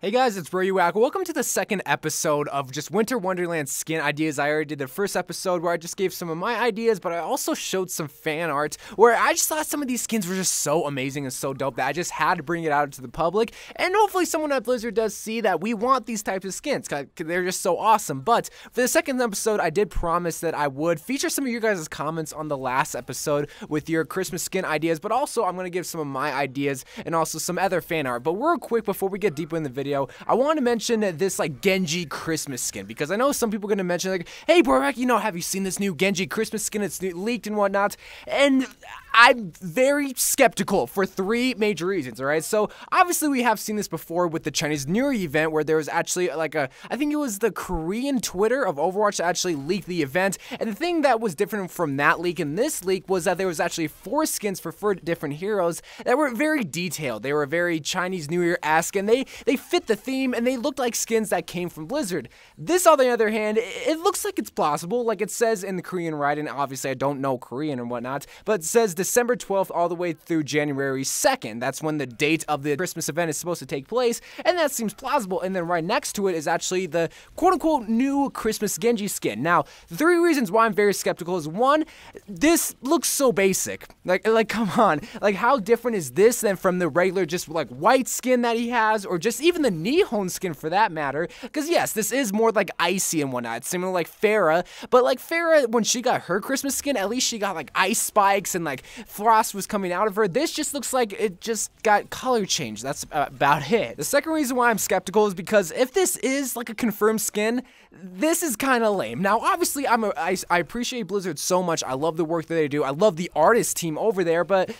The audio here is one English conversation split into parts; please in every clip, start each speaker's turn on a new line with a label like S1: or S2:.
S1: Hey guys, it's YOU WACK. Welcome to the second episode of just Winter Wonderland skin ideas. I already did the first episode where I just gave some of my ideas, but I also showed some fan art where I just thought some of these skins were just so amazing and so dope that I just had to bring it out to the public. And hopefully someone at Blizzard does see that we want these types of skins because they're just so awesome. But for the second episode, I did promise that I would feature some of your guys' comments on the last episode with your Christmas skin ideas, but also I'm going to give some of my ideas and also some other fan art. But real quick, before we get deeper in the video, I want to mention this Genji Christmas skin because I know some people are going to mention like, hey Borak, you know, have you seen this new Genji Christmas skin? It's leaked and whatnot, and I'm very skeptical for three major reasons, alright? So, obviously we have seen this before with the Chinese New Year event where there was actually like I think it was the Korean Twitter of Overwatch that actually leaked the event, and the thing that was different from that leak and this leak was that there was actually 4 skins for 4 different heroes that were very detailed. They were very Chinese New Year-esque, and they fit the theme, and they looked like skins that came from Blizzard. This, on the other hand, it looks like it's plausible, like it says in the Korean writing. Obviously I don't know Korean and whatnot, but it says December 12th all the way through January 2nd. That's when the date of the Christmas event is supposed to take place, and that seems plausible. And then right next to it is actually the quote-unquote new Christmas Genji skin. Now, the 3 reasons why I'm very skeptical is 1, this looks so basic. Like come on. Like, how different is this than from the regular just like white skin that he has, or just even the Nihon skin for that matter? Because yes, this is more like icy and whatnot. It's similar like Farah, but like Farah, when she got her Christmas skin, at least she got like ice spikes and like frost was coming out of her. This just looks like it just got color change. That's about it. The second reason why I'm skeptical is because if this is like a confirmed skin, this is kind of lame. Now, obviously, I appreciate Blizzard so much. I love the work that they do. I love the artist team over there, but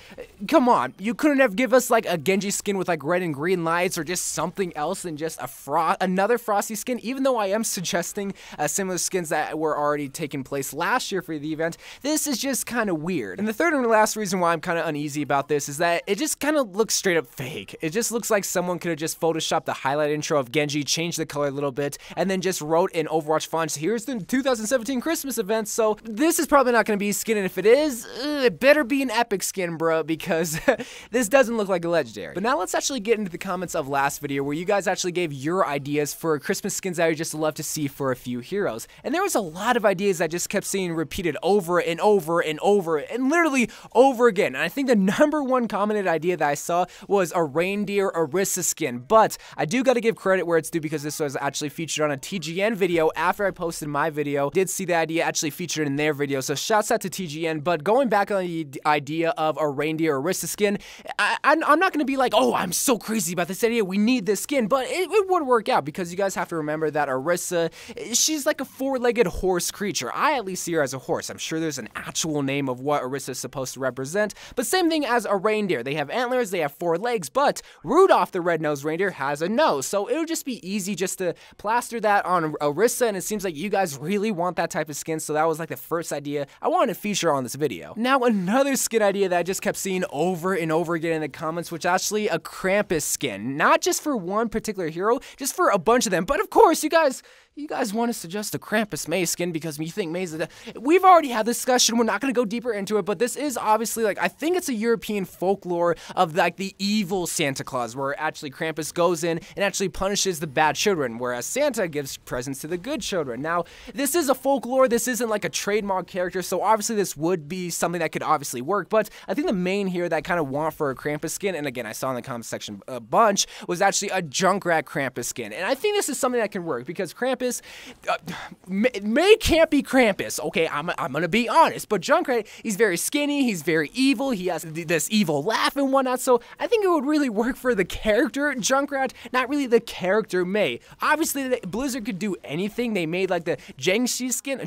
S1: come on, you couldn't have give us like a Genji skin with like red and green lights or just something else than just another frosty skin. Even though I am suggesting similar skins that were already taking place last year for the event, this is just kind of weird. And the third and last reason why I'm kind of uneasy about this is that it just kind of looks straight up fake. It just looks like someone could have just photoshopped the highlight intro of Genji, changed the color a little bit, and then just wrote in Overwatch fonts, here's the 2017 Christmas event. So this is probably not going to be a skin, and if it is, it better be an epic skin, bro, because this doesn't look like a legendary. But now let's actually get into the comments of last video where you guys actually gave your ideas for Christmas skins that I would just love to see for a few heroes. And there was a lot of ideas I just kept seeing repeated over and over and over and literally over again. And I think the number one commented idea that I saw was a Reindeer Orisa skin. But I do got to give credit where it's due because this was actually featured on a TGN video after I posted my video. Did see the idea actually featured in their video, so shouts out to TGN. But going back on the idea of a Reindeer Orisa skin, I'm not going to be like, oh, I'm so crazy about this idea, we need this skin, but it would work out because you guys have to remember that Arisa, she's like a 4-legged horse creature. I at least see her as a horse. I'm sure there's an actual name of what Arisa is supposed to represent, but same thing as a reindeer. They have antlers, they have 4 legs, but Rudolph the red-nosed reindeer has a nose, so it would just be easy just to plaster that on Arisa, and it seems like you guys really want that type of skin, so that was like the first idea I wanted to feature on this video. Now, another skin idea that I just kept seeing over and over again in the comments was actually a Krampus skin. Not just for one particular hero, just for a bunch of them, but of course, you guys want to suggest a Krampus May skin because you think May's we've already had this discussion. We're not going to go deeper into it, but this is obviously like, I think it's a European folklore of like the evil Santa Claus, where actually Krampus goes in and actually punishes the bad children, whereas Santa gives presents to the good children. Now, this is a folklore. This isn't like a trademark character, so obviously this would be something that could obviously work, but I think the main here that I kind of want for a Krampus skin, and again, I saw in the comment section a bunch, was actually a Junkrat Krampus skin, and I think this is something that can work because Krampus May can't be Krampus, okay, I'm gonna be honest, but Junkrat, he's very skinny, he's very evil, he has this evil laugh and whatnot, so I think it would really work for the character Junkrat, not really the character May. Obviously, Blizzard could do anything. They made like the Jiangxi skin,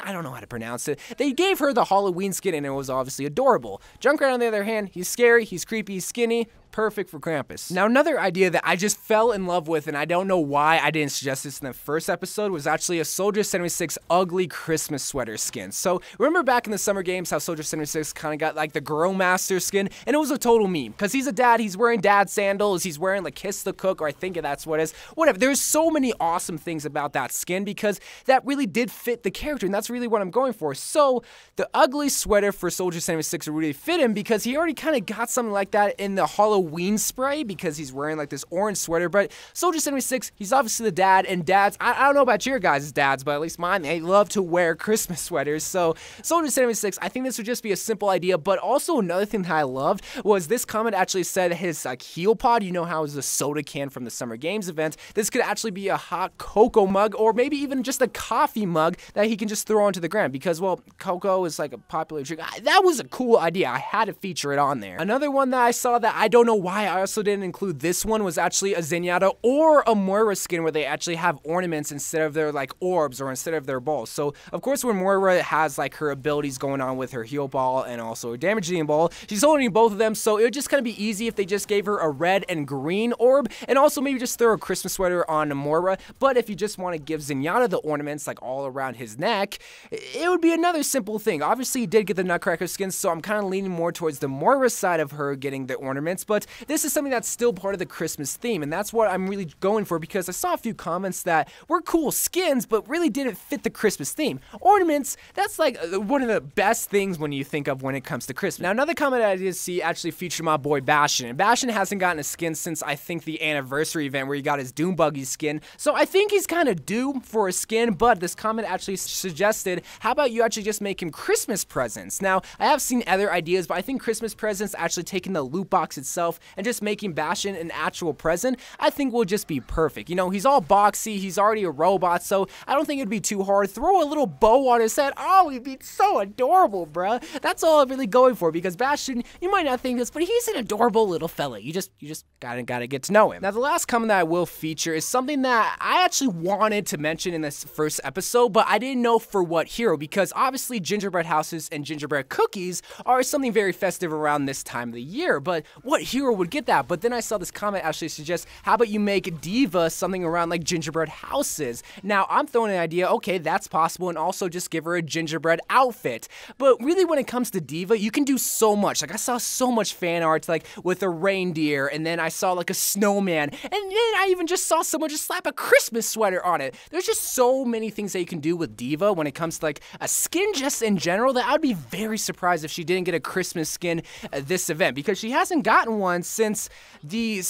S1: I don't know how to pronounce it. They gave her the Halloween skin and it was obviously adorable. Junkrat, on the other hand, he's scary, he's creepy, he's skinny, perfect for Krampus. Now, another idea that I just fell in love with, and I don't know why I didn't suggest this in the first episode, was actually a Soldier 76 ugly Christmas sweater skin. So, remember back in the summer games how Soldier 76 kind of got like the Girl Master skin, and it was a total meme, because he's a dad, he's wearing dad sandals, he's wearing like Kiss the Cook, or I think that's what it is, whatever. There's so many awesome things about that skin, because that really did fit the character, and that's really what I'm going for. So, the ugly sweater for Soldier 76 would really fit him, because he already kind of got something like that in the Halloween Halloween spray because he's wearing like this orange sweater. But Soldier 76, he's obviously the dad, and dads, I don't know about your guys' dads, but at least mine, they love to wear Christmas sweaters. So Soldier 76, I think this would just be a simple idea. But also another thing that I loved was this comment actually said his like heel pod, you know how it's a soda can from the Summer Games event, this could actually be a hot cocoa mug, or maybe even just a coffee mug that he can just throw onto the ground, because, well, cocoa is like a popular drink. That was a cool idea. I had to feature it on there. Another one that I saw that I don't know why I also didn't include this one was actually a Zenyatta or a Moira skin where they actually have ornaments instead of their like orbs or instead of their balls. So of course when Moira has like her abilities going on with her heal ball and also her damage dealing ball, she's holding both of them, so it would just kind of be easy if they just gave her a red and green orb, and also maybe just throw a Christmas sweater on Moira. But if you just want to give Zenyatta the ornaments like all around his neck, it would be another simple thing. Obviously he did get the Nutcracker skin, so I'm kind of leaning more towards the Moira side of her getting the ornaments, but this is something that's still part of the Christmas theme, and that's what I'm really going for, because I saw a few comments that were cool skins but really didn't fit the Christmas theme. Ornaments, that's like one of the best things when you think of when it comes to Christmas. Now another comment I did see actually featured my boy Bastion, and Bastion hasn't gotten a skin since I think the anniversary event where he got his Doom Buggy skin, so I think he's kind of due for a skin. But this comment actually suggested, how about you actually just make him Christmas presents? Now I have seen other ideas, but I think Christmas presents, actually taking the loot box itself and just making Bastion an actual present, I think will just be perfect. You know, he's all boxy, he's already a robot, so I don't think it'd be too hard. Throw a little bow on his head, oh, he'd be so adorable, bruh. That's all I'm really going for, because Bastion, you might not think this, but he's an adorable little fella. You just gotta get to know him. Now the last comment that I will feature is something that I actually wanted to mention in this first episode, but I didn't know for what hero, because obviously gingerbread houses and gingerbread cookies are something very festive around this time of the year, but what hero would get that? But then I saw this comment actually suggest, how about you make d.va something around like gingerbread houses? Now I'm throwing an idea, okay, that's possible, and also just give her a gingerbread outfit. But really when it comes to d.va, you can do so much. Like I saw so much fan art like with a reindeer, and then I saw like a snowman, and then I even just saw someone just slap a Christmas sweater on it. There's just so many things that you can do with d.va when it comes to like a skin just in general, that I'd be very surprised if she didn't get a Christmas skin at this event, because she hasn't gotten one since the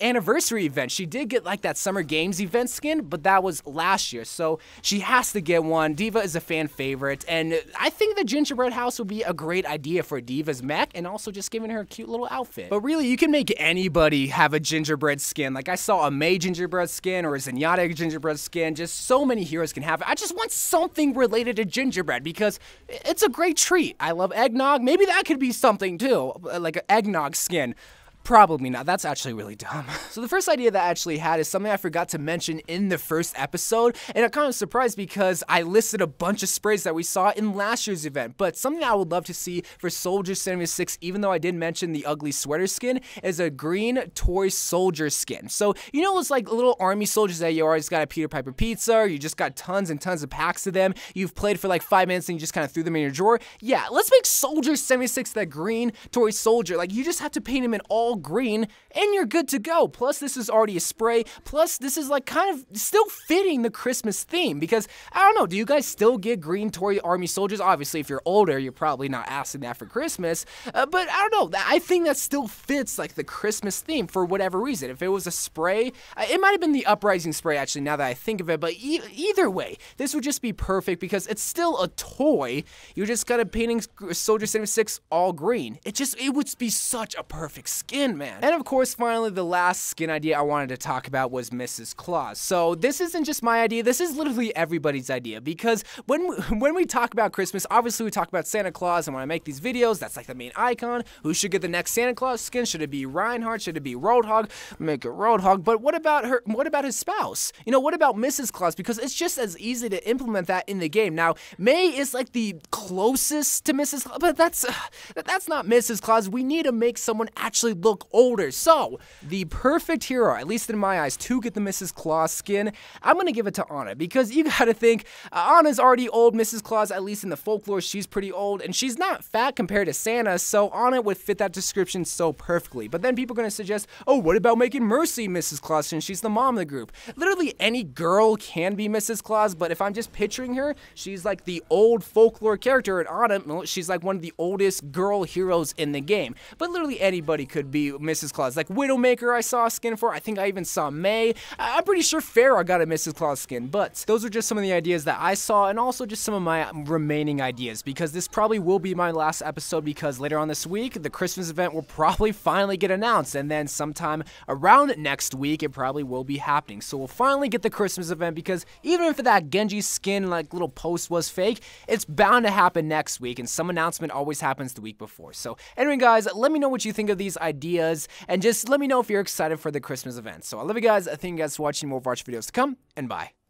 S1: anniversary event. She did get like that Summer Games event skin, but that was last year, so she has to get one. d.va is a fan favorite, and I think the gingerbread house would be a great idea for d.va's mech, and also just giving her a cute little outfit. But really, you can make anybody have a gingerbread skin. Like I saw a May gingerbread skin or a Zenyatta gingerbread skin. Just so many heroes can have it. I just want something related to gingerbread because it's a great treat. I love eggnog. Maybe that could be something too, like an eggnog skin. Probably not. That's actually really dumb. So the first idea that I actually had is something I forgot to mention in the first episode, and I'm kind of surprised because I listed a bunch of sprays that we saw in last year's event, but something I would love to see for Soldier 76, even though I did mention the ugly sweater skin, is a green toy soldier skin. So, you know those like little army soldiers that you always got at Peter Piper Pizza, or you just got tons and tons of packs of them, you've played for like 5 minutes and you just kind of threw them in your drawer? Yeah, let's make Soldier 76 that green toy soldier. Like, you just have to paint him in all green and you're good to go. Plus this is already a spray, plus this is like kind of still fitting the Christmas theme, because I don't know, do you guys still get green toy army soldiers? Obviously if you're older you're probably not asking that for Christmas, but I don't know, I think that still fits like the Christmas theme for whatever reason. If it was a spray, it might have been the Uprising spray actually, now that I think of it, but either way this would just be perfect because it's still a toy. You're just kind of painting Soldier 76 all green. It would be such a perfect skin, man. And of course, finally, the last skin idea I wanted to talk about was Mrs. Claus. So this isn't just my idea, this is literally everybody's idea, because when we talk about Christmas, obviously we talk about Santa Claus, and when I make these videos, that's like the main icon. Who should get the next Santa Claus skin? Should it be Reinhardt? Should it be Roadhog? Make it Roadhog. But what about her? What about his spouse? You know, what about Mrs. Claus? Because it's just as easy to implement that in the game. Now, May is like the closest to Mrs. Claus, but that's not Mrs. Claus. We need to make someone actually look older. So, the perfect hero, at least in my eyes, to get the Mrs. Claus skin, I'm gonna give it to Anna, because you gotta think, Anna's already old. Mrs. Claus, at least in the folklore, she's pretty old, and she's not fat compared to Santa, so Anna would fit that description so perfectly. But then people are gonna suggest, oh, what about making Mercy Mrs. Claus since she's the mom of the group? Literally any girl can be Mrs. Claus, but if I'm just picturing her, she's like the old folklore character, and Anna, she's like one of the oldest girl heroes in the game. But literally anybody could be be Mrs. Claus. Like Widowmaker I saw a skin for. I think I even saw May. I'm pretty sure Farrah got a Mrs. Claus skin. But those are just some of the ideas that I saw, and also just some of my remaining ideas, because this probably will be my last episode, because later on this week the Christmas event will probably finally get announced, and then sometime around next week it probably will be happening. So we'll finally get the Christmas event, because even if that Genji skin like little post was fake, it's bound to happen next week, and some announcement always happens the week before. So anyway guys, let me know what you think of these ideas, and just let me know if you're excited for the Christmas event. So I love you guys. Thank you guys for watching. More Overwatch videos to come, and bye.